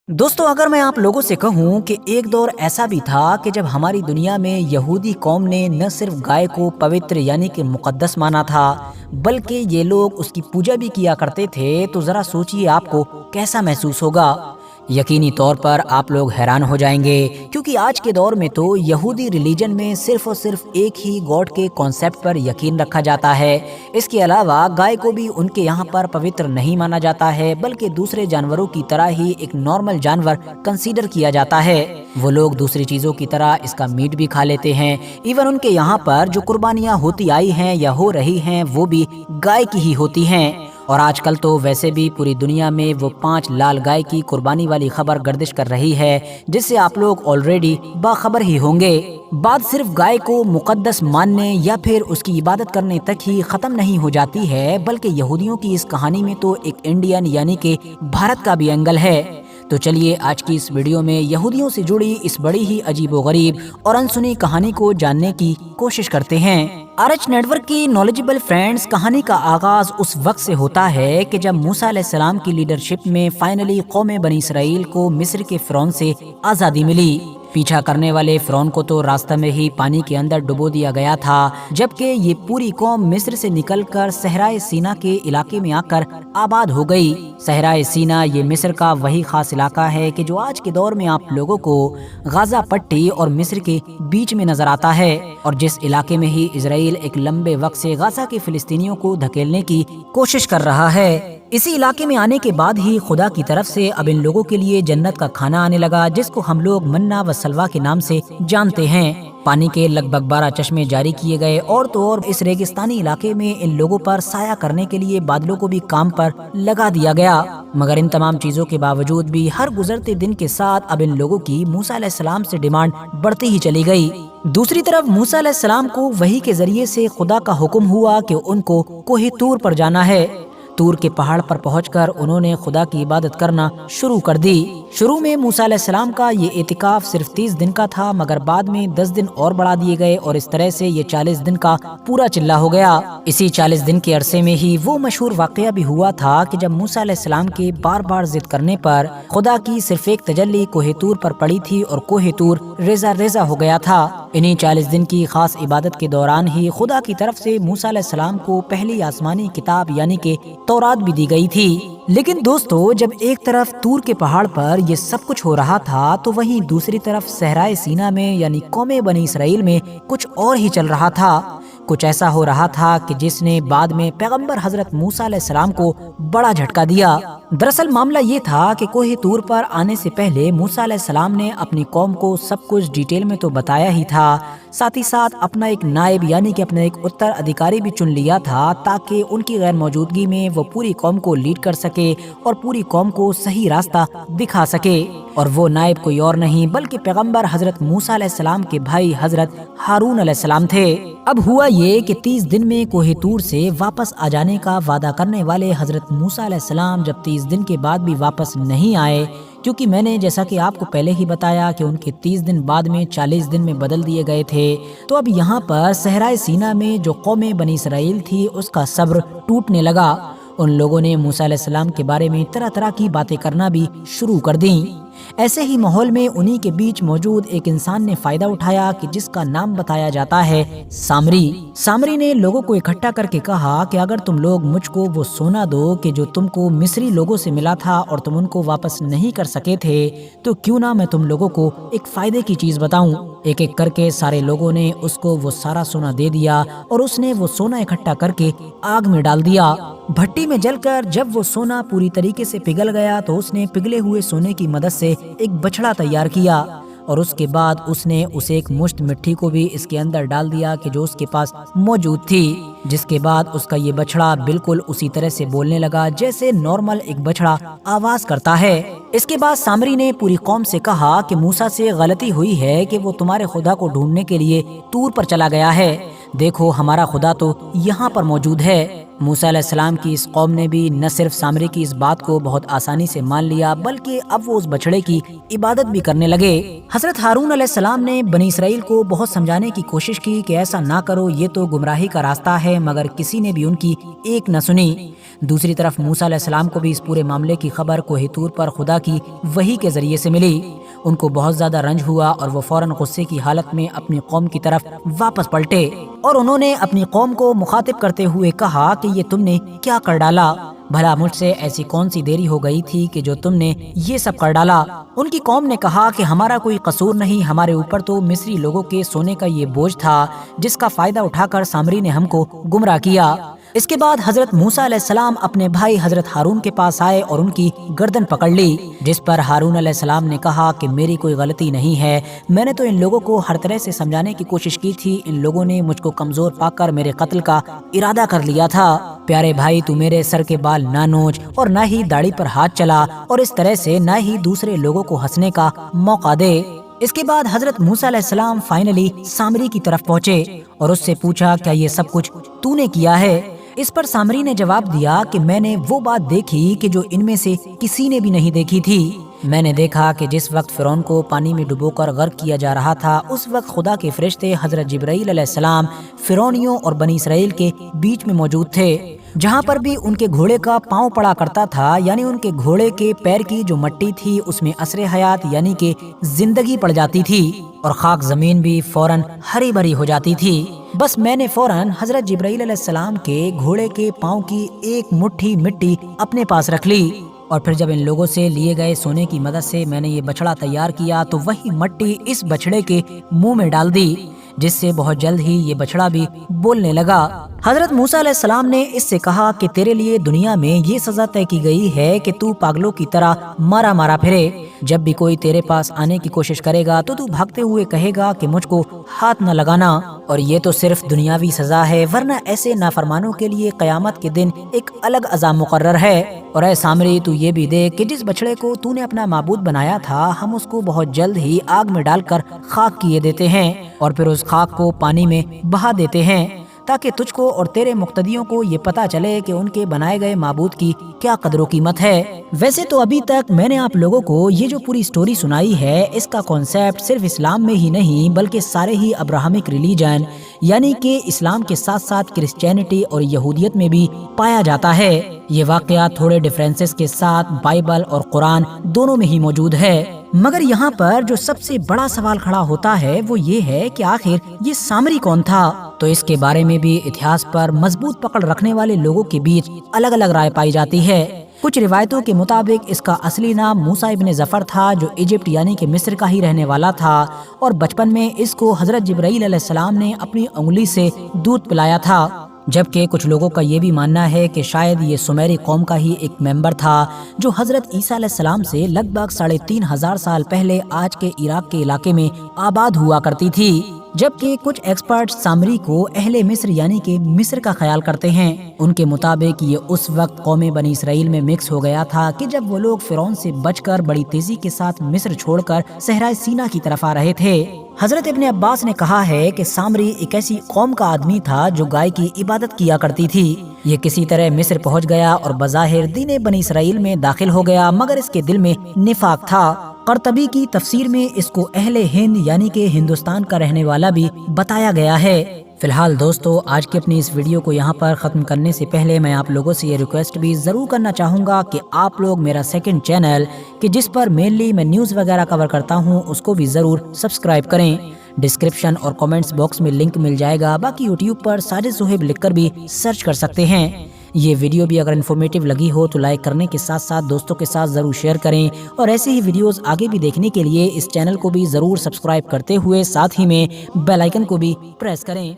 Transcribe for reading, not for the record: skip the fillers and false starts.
दोस्तों, अगर मैं आप लोगों से कहूं कि एक दौर ऐसा भी था कि जब हमारी दुनिया में यहूदी कौम ने न सिर्फ गाय को पवित्र यानी कि मुकद्दस माना था, बल्कि ये लोग उसकी पूजा भी किया करते थे, तो ज़रा सोचिए आपको कैसा महसूस होगा। यकीनी तौर पर आप लोग हैरान हो जाएंगे, क्योंकि आज के दौर में तो यहूदी रिलीजन में सिर्फ और सिर्फ एक ही गॉड के कॉन्सेप्ट पर यकीन रखा जाता है। इसके अलावा गाय को भी उनके यहाँ पर पवित्र नहीं माना जाता है, बल्कि दूसरे जानवरों की तरह ही एक नॉर्मल जानवर कंसीडर किया जाता है। वो लोग दूसरी चीज़ों की तरह इसका मीट भी खा लेते हैं। इवन उनके यहाँ पर जो कुर्बानियाँ होती आई हैं या हो रही हैं, वो भी गाय की ही होती हैं। और आजकल तो वैसे भी पूरी दुनिया में वो 5 लाल गाय की कुर्बानी वाली खबर गर्दिश कर रही है, जिससे आप लोग ऑलरेडी बाखबर ही होंगे। बात सिर्फ गाय को मुकद्दस मानने या फिर उसकी इबादत करने तक ही खत्म नहीं हो जाती है, बल्कि यहूदियों की इस कहानी में तो एक इंडियन यानी कि भारत का भी एंगल है। तो चलिए आज की इस वीडियो में यहूदियों से जुड़ी इस बड़ी ही अजीबोगरीब और अनसुनी कहानी को जानने की कोशिश करते हैं। आरएच नेटवर्क की नॉलेजेबल फ्रेंड्स, कहानी का आगाज उस वक्त से होता है कि जब मूसा अलैहिस्सलाम की लीडरशिप में फाइनली कौम बनी इसराइल को मिस्र के फिरौन से आज़ादी मिली। पीछा करने वाले फिरौन को तो रास्ते में ही पानी के अंदर डुबो दिया गया था, जबकि ये पूरी कौम मिस्र से निकलकर सहराए सीना के इलाके में आकर आबाद हो गई। सहराए सीना ये मिस्र का वही खास इलाका है कि जो आज के दौर में आप लोगों को गाजा पट्टी और मिस्र के बीच में नजर आता है, और जिस इलाके में ही इजराइल एक लंबे वक्त से गाजा के फिलिस्तीनियों को धकेलने की कोशिश कर रहा है। इसी इलाके में आने के बाद ही खुदा की तरफ से अब इन लोगों के लिए जन्नत का खाना आने लगा, जिसको हम लोग मन्ना व सलवा के नाम से जानते हैं। पानी के लगभग 12 चश्मे जारी किए गए, और तो और इस रेगिस्तानी इलाके में इन लोगों पर साया करने के लिए बादलों को भी काम पर लगा दिया गया। मगर इन तमाम चीजों के बावजूद भी हर गुजरते दिन के साथ अब इन लोगों की मूसा अलैहिस्सलाम से डिमांड बढ़ती ही चली गई। दूसरी तरफ मूसा अलैहिस्सलाम को वही के जरिए से खुदा का हुक्म हुआ कि उनको कोहे तूर पर जाना है। तूर के पहाड़ पर पहुंचकर उन्होंने खुदा की इबादत करना शुरू कर दी। शुरू में मूसा अलैहिस्सलाम का ये एतिकाफ सिर्फ 30 दिन का था, मगर बाद में 10 दिन और बढ़ा दिए गए और इस तरह से ये 40 दिन का पूरा चिल्ला हो गया। इसी 40 दिन के अरसे में ही वो मशहूर वाकया भी हुआ था कि जब मूसा अलैहिस्सलाम के बार बार जिद करने पर खुदा की सिर्फ एक तजल्ली कोहे तूर पर पड़ी थी और कोहे तूर रेजा रेजा हो गया था। इन्हीं 40 दिन की खास इबादत के दौरान ही खुदा की तरफ से मूसा अलैहिस्सलाम को पहली आसमानी किताब यानी कि तौरात भी दी गई थी। लेकिन दोस्तों, जब एक तरफ तूर के पहाड़ पर ये सब कुछ हो रहा था, तो वहीं दूसरी तरफ सहराए सीना में यानी कौमे बनी इसराइल में कुछ और ही चल रहा था। कुछ ऐसा हो रहा था कि जिसने बाद में पैगंबर हजरत मूसा अलैहिस्सलाम को बड़ा झटका दिया। दरअसल मामला ये था कि कोहे तूर पर आने से पहले मूसा अलैहिस्सलाम ने अपनी कौम को सब कुछ डिटेल में तो बताया ही था, साथ ही साथ अपना एक नायब यानी कि अपना एक उत्तर अधिकारी भी चुन लिया था, ताकि उनकी गैर मौजूदगी में वो पूरी कौम को लीड कर सके और पूरी कौम को सही रास्ता दिखा सके। और वो नायब कोई और नहीं बल्कि पैगंबर हजरत मूसा अलैहिस्सलाम के भाई हजरत हारून अलैहिस्सलाम थे। अब हुआ ये कि 30 दिन में कोहे तूर से वापस आ जाने का वादा करने वाले हजरत मूसा अलैहिस्सलाम जब 30 दिन के बाद भी वापस नहीं आए, क्योंकि मैंने जैसा कि आपको पहले ही बताया कि उनके 30 दिन बाद में 40 दिन में बदल दिए गए थे, तो अब यहाँ पर सहराए सीना में जो कौमे बनी इसराइल थी उसका सब्र टूटने लगा। उन लोगों ने मूसा अलैहिस्सलाम के बारे में तरह तरह की बातें करना भी शुरू कर दी। ऐसे ही माहौल में उन्हीं के बीच मौजूद एक इंसान ने फायदा उठाया कि जिसका नाम बताया जाता है सामरी। सामरी ने लोगों को इकट्ठा करके कहा कि अगर तुम लोग मुझको वो सोना दो कि जो तुमको मिस्री लोगों से मिला था और तुम उनको वापस नहीं कर सके थे, तो क्यों ना मैं तुम लोगों को एक फायदे की चीज बताऊं। एक एक करके सारे लोगों ने उसको वो सारा सोना दे दिया और उसने वो सोना इकट्ठा करके आग में डाल दिया। भट्टी में जलकर जब वो सोना पूरी तरीके से पिघल गया, तो उसने पिघले हुए सोने की मदद से एक बछड़ा तैयार किया और उसके बाद उसने उसे एक मुश्त मिट्टी को भी इसके अंदर डाल दिया कि जो उसके पास मौजूद थी, जिसके बाद उसका ये बछड़ा बिल्कुल उसी तरह से बोलने लगा जैसे नॉर्मल एक बछड़ा आवाज करता है। इसके बाद सामरी ने पूरी कौम से कहा कि मूसा से गलती हुई है कि वो तुम्हारे खुदा को ढूंढने के लिए तूर पर चला गया है। देखो, हमारा खुदा तो यहाँ पर मौजूद है। موسیٰ علیہ السلام کی اس قوم نے بھی نہ صرف سامری کی اس بات کو بہت آسانی سے مان لیا بلکہ اب وہ اس بچڑے کی عبادت بھی کرنے لگے۔ حضرت ہارون علیہ السلام نے بنی اسرائیل کو بہت سمجھانے کی کوشش کی کہ ایسا نہ کرو، یہ تو گمراہی کا راستہ ہے، مگر کسی نے بھی ان کی ایک نہ سنی۔ دوسری طرف موسیٰ علیہ السلام کو بھی اس پورے معاملے کی خبر کوہ طور پر خدا کی وحی کے ذریعے سے ملی۔ ان کو بہت زیادہ رنج ہوا اور وہ فوراً غصے کی حالت میں اپنی قوم کی طرف واپس پلٹے اور انہوں نے اپنی قوم کو مخاطب کرتے ہوئے کہا کہ یہ تم نے کیا کر ڈالا؟ بھلا مجھ سے ایسی کون سی دیری ہو گئی تھی کہ جو تم نے یہ سب کر ڈالا؟ ان کی قوم نے کہا کہ ہمارا کوئی قصور نہیں، ہمارے اوپر تو مصری لوگوں کے سونے کا یہ بوجھ تھا جس کا فائدہ اٹھا کر سامری نے ہم کو گمراہ کیا۔ اس کے بعد حضرت موسیٰ علیہ السلام اپنے بھائی حضرت ہارون کے پاس آئے اور ان کی گردن پکڑ لی، جس پر ہارون علیہ السلام نے کہا کہ میری کوئی غلطی نہیں ہے، میں نے تو ان لوگوں کو ہر طرح سے سمجھانے کی کوشش کی تھی، ان لوگوں نے مجھ کو کمزور پا کر میرے قتل کا ارادہ کر لیا تھا۔ پیارے بھائی، تو میرے سر کے بال نہ نوچ اور نہ ہی داڑھی پر ہاتھ چلا اور اس طرح سے نہ ہی دوسرے لوگوں کو ہنسنے کا موقع دے۔ اس کے بعد حضرت موسیٰ علیہ السلام فائنلی سامری کی طرف پہنچے اور اس سے پوچھا کیا یہ سب کچھ تو نے کیا ہے؟ اس پر سامری نے جواب دیا کہ میں نے وہ بات دیکھی کہ جو ان میں سے کسی نے بھی نہیں دیکھی تھی۔ میں نے دیکھا کہ جس وقت فرعون کو پانی میں ڈبو کر غرق کیا جا رہا تھا اس وقت خدا کے فرشتے حضرت جبرائیل علیہ السلام فرعونیوں اور بنی اسرائیل کے بیچ میں موجود تھے۔ جہاں پر بھی ان کے گھوڑے کا پاؤں پڑا کرتا تھا، یعنی ان کے گھوڑے کے پیر کی جو مٹی تھی اس میں اثر حیات یعنی کہ زندگی پڑ جاتی تھی اور خاک زمین بھی فوراً ہری بھری ہو جاتی تھی۔ بس میں نے فوراً حضرت جبرائیل علیہ السلام کے گھوڑے کے پاؤں کی ایک مٹھی مٹی اپنے پاس رکھ لی اور پھر جب ان لوگوں سے لیے گئے سونے کی مدد سے میں نے یہ بچڑا تیار کیا تو وہی مٹی اس بچڑے کے منہ میں ڈال دی، جس سے بہت جلد ہی یہ بچڑا بھی بولنے لگا۔ حضرت موسیٰ علیہ السلام نے اس سے کہا کہ تیرے لیے دنیا میں یہ سزا طے کی گئی ہے کہ تو پاگلوں کی طرح مارا مارا پھرے، جب بھی کوئی تیرے پاس آنے کی کوشش کرے گا تو بھاگتے ہوئے کہے گا کہ مجھ کو ہاتھ نہ لگانا، اور یہ تو صرف دنیاوی سزا ہے، ورنہ ایسے نافرمانوں کے لیے قیامت کے دن ایک الگ عذاب مقرر ہے۔ اور اے سامری، تو یہ بھی دیکھ کہ جس بچڑے کو تو نے اپنا معبود بنایا تھا ہم اس کو بہت جلد ہی آگ میں ڈال کر خاک کیے دیتے ہیں اور پھر اس خاک کو پانی میں بہا دیتے ہیں تاکہ تجھ کو اور تیرے مقتدیوں کو یہ پتا چلے کہ ان کے بنائے گئے معبود کی کیا قدر و قیمت ہے۔ ویسے تو ابھی تک میں نے آپ لوگوں کو یہ جو پوری سٹوری سنائی ہے اس کا کانسیپٹ صرف اسلام میں ہی نہیں بلکہ سارے ہی ابراہمک ریلیجن یعنی کہ اسلام کے ساتھ ساتھ کرسچینٹی اور یہودیت میں بھی پایا جاتا ہے۔ یہ واقعات تھوڑے ڈیفرنسز کے ساتھ بائبل اور قرآن دونوں میں ہی موجود ہے، مگر یہاں پر جو سب سے بڑا سوال کھڑا ہوتا ہے وہ یہ ہے کہ آخر یہ سامری کون تھا؟ تو اس کے بارے میں بھی اتہاس پر مضبوط پکڑ رکھنے والے لوگوں کے بیچ الگ الگ رائے پائی جاتی ہے۔ کچھ روایتوں کے مطابق اس کا اصلی نام موسیٰ ابن ظفر تھا جو ایجپٹ یعنی کہ مصر کا ہی رہنے والا تھا اور بچپن میں اس کو حضرت جبرائیل علیہ السلام نے اپنی انگلی سے دودھ پلایا تھا، جبکہ کچھ لوگوں کا یہ بھی ماننا ہے کہ شاید یہ سمیری قوم کا ہی ایک ممبر تھا جو حضرت عیسیٰ علیہ السلام سے لگ بھگ 3500 سال پہلے آج کے عراق کے علاقے میں آباد ہوا کرتی تھی، جبکہ کچھ ایکسپرٹ سامری کو اہل مصر یعنی کہ مصر کا خیال کرتے ہیں۔ ان کے مطابق یہ اس وقت قوم بنی اسرائیل میں مکس ہو گیا تھا کہ جب وہ لوگ فرعون سے بچ کر بڑی تیزی کے ساتھ مصر چھوڑ کر صحرائے سینا کی طرف آ رہے تھے۔ حضرت ابن عباس نے کہا ہے کہ سامری ایک ایسی قوم کا آدمی تھا جو گائے کی عبادت کیا کرتی تھی۔ یہ کسی طرح مصر پہنچ گیا اور بظاہر دین بنی اسرائیل میں داخل ہو گیا، مگر اس کے دل میں نفاق تھا۔ قرطبی کی تفسیر میں اس کو اہل ہند یعنی کہ ہندوستان کا رہنے والا بھی بتایا گیا ہے۔ فی الحال دوستو، آج کی اپنی اس ویڈیو کو یہاں پر ختم کرنے سے پہلے میں آپ لوگوں سے یہ ریکویسٹ بھی ضرور کرنا چاہوں گا کہ آپ لوگ میرا سیکنڈ چینل کہ جس پر مینلی میں نیوز وغیرہ کور کرتا ہوں اس کو بھی ضرور سبسکرائب کریں۔ ڈسکرپشن اور کامنٹس باکس میں لنک مل جائے گا، باقی یوٹیوب پر ساجد صہیب لکھ کر بھی سرچ کر سکتے ہیں۔ یہ ویڈیو بھی اگر انفارمیٹیو لگی ہو تو لائک کرنے کے ساتھ ساتھ دوستوں کے ساتھ ضرور شیئر کریں اور ایسے ہی ویڈیوز آگے بھی دیکھنے کے لیے اس چینل کو بھی ضرور سبسکرائب کرتے ہوئے ساتھ ہی میں بیل آئیکن کو بھی پریس کریں۔